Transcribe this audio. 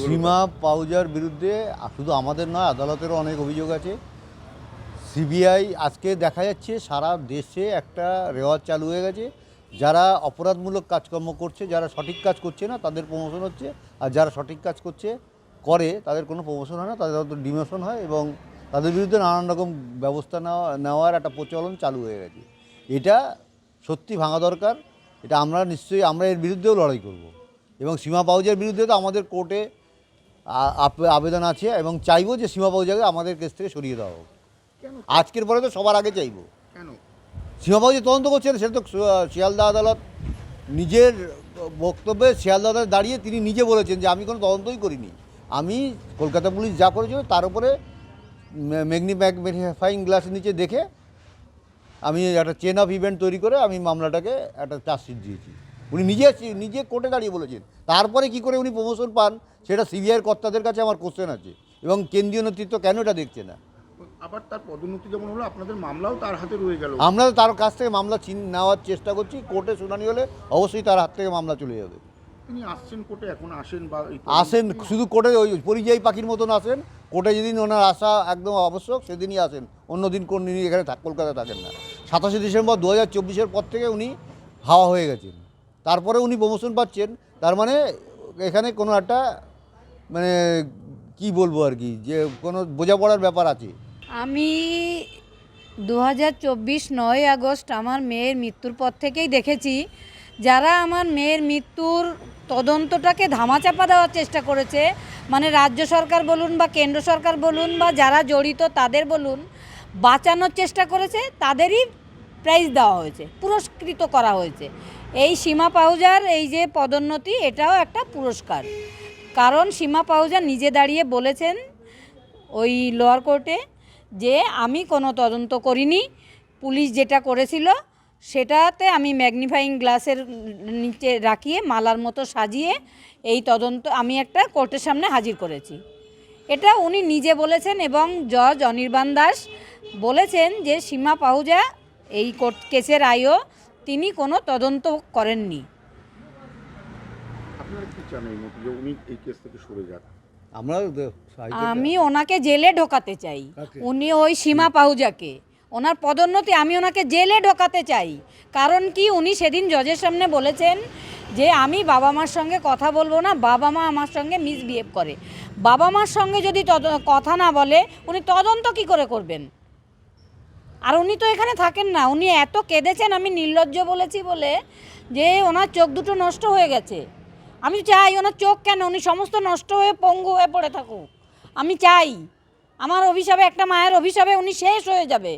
সীমা পাউজার বিরুদ্ধে শুধু আমাদের নয়, আদালতেরও অনেক অভিযোগ আছে। সিবিআই আজকে দেখা যাচ্ছে সারা দেশে একটা রেওয়াজ চালু হয়ে গেছে, যারা অপরাধমূলক কাজকর্ম করছে, যারা সঠিক কাজ করছে না তাদের প্রমোশন হচ্ছে, আর যারা সঠিক কাজ করে তাদের কোনো প্রমোশন হয় না, তাদের হয়তো ডিমোশন হয়, এবং তাদের বিরুদ্ধে নানান রকম ব্যবস্থা নেওয়ার একটা প্রচলন চালু হয়ে গেছে। এটা সত্যি ভাঙা দরকার। এটা আমরা নিশ্চয়ই এর বিরুদ্ধেও লড়াই করব, এবং সীমা পাউজার বিরুদ্ধে তো আমাদের কোর্টে আবেদন আছে, এবং চাইবো যে সীমা পাউজাকে আমাদের কেস থেকে সরিয়ে দেওয়া হোক। আজকের পরে তো সবার আগে চাইবো। কেন সীমা পাউজা তদন্ত করছেন, সেটা তো শিয়ালদা আদালত নিজের বক্তব্যে শিয়ালদা আদালত দাঁড়িয়ে তিনি নিজে বলেছেন যে আমি কোনো তদন্তই করিনি, আমি কলকাতা পুলিশ যা করেছিল তার উপরে ম্যাগনিফাইং গ্লাসের নিচে দেখে আমি একটা চেন অফ ইভেন্ট তৈরি করে আমি মামলাটাকে একটা চার্জশিট দিয়েছি। উনি নিজে কোর্টে দাঁড়িয়ে বলেছেন। তারপরে কি করে উনি প্রমোশন পান সেটা সিবিআইয়ের কর্তাদের কাছে আমার কোশ্চেন আছে, এবং কেন্দ্রীয় নেতৃত্ব কেন এটা দেখছে না। আবার তার পদোন্নতি যেমন হলো, আপনাদের মামলাও তার হাতে রয়ে গেল। আমরা তার কাছ থেকে মামলা নেওয়ার চেষ্টা করছি, কোর্টে শুনানি হলে অবশ্যই তার হাত থেকে মামলা চলে যাবে। তিনি আসছেন কোর্টে, এখন আসেন বা আসেন শুধু কোর্টে ওই পরিযায়ী পাখির মতন আসেন, কোর্টে যেদিন ওনার আসা একদম আবশ্যক সেদিনই আসেন, অন্যদিন কোন দিনই এখানে কলকাতায় থাকেন না। 27শে ডিসেম্বর 2024-এর পর থেকে উনি হাওয়া হয়ে গেছেন, তারপরে উনি প্রমোশন পাচ্ছেন। তার মানে এখানে কোনো একটা মানে কি বলবো আর কি, যে কোনো বোঝাপড়ার ব্যাপার আছে। আমি 2024 9 আগস্ট আমার মেয়ের মৃত্যুর পর থেকেই দেখেছি যারা আমার মেয়ের মৃত্যুর তদন্তটাকে ধামাচাপা দেওয়ার চেষ্টা করেছে, মানে রাজ্য সরকার বলুন বা কেন্দ্র সরকার বলুন বা যারা জড়িত তাদের বলুন, বাঁচানোর চেষ্টা করেছে, তাদেরই প্রাইজ দেওয়া হয়েছে, পুরস্কৃত করা হয়েছে। এই সীমা পাহুজার এই যে পদোন্নতি, এটাও একটা পুরস্কার। কারণ সীমা পাহুজা নিজে দাঁড়িয়ে বলেছেন ওই লোয়ার কোর্টে যে আমি কোনো তদন্ত করিনি, পুলিশ যেটা করেছিল সেটাতে আমি ম্যাগনিফাইং গ্লাসের নিচে রাখিয়ে মালার মতো সাজিয়ে এই তদন্ত আমি একটা কোর্টের সামনে হাজির করেছি। এটা উনি নিজে বলেছেন, এবং জজ অনির্বাণ দাস বলেছেন যে সীমা পাহুজা এই কোর্ট কেসের আইও তিনি কোনো তদন্ত করেননি। আপনারা কি চান এই মতো যে উনি এই কেস থেকে সরে যান? আমি ওনাকে জেলে ঢোকাতে চাই। উনি ওই সীমা পাহুজাকে, ওনার পদোন্নতি, আমি ওনাকে জেলে ঢোকাতে চাই। কারণ কি, উনি সেদিন জজের সামনে বলেছেন যে আমি বাবা মার সঙ্গে কথা বলবো না, বাবা মা আমার সঙ্গে মিসবিহেভ করে। বাবা মার সঙ্গে যদি কথা না বলে উনি তদন্ত কি করে করবেন? আর উনি তো এখানে থাকেন না। উনি এত কেঁদেছেন, আমি নির্লজ্জ বলেছি বলে, যে ওনার চোখ দুটো নষ্ট হয়ে গেছে। আমি চাই ওনার চোখ কেন, উনি সমস্ত নষ্ট হয়ে পঙ্গু হয়ে পড়ে থাকুক। আমি চাই, আমার অভিশাপে, একটা মায়ের অভিশাপে উনি শেষ হয়ে যাবে।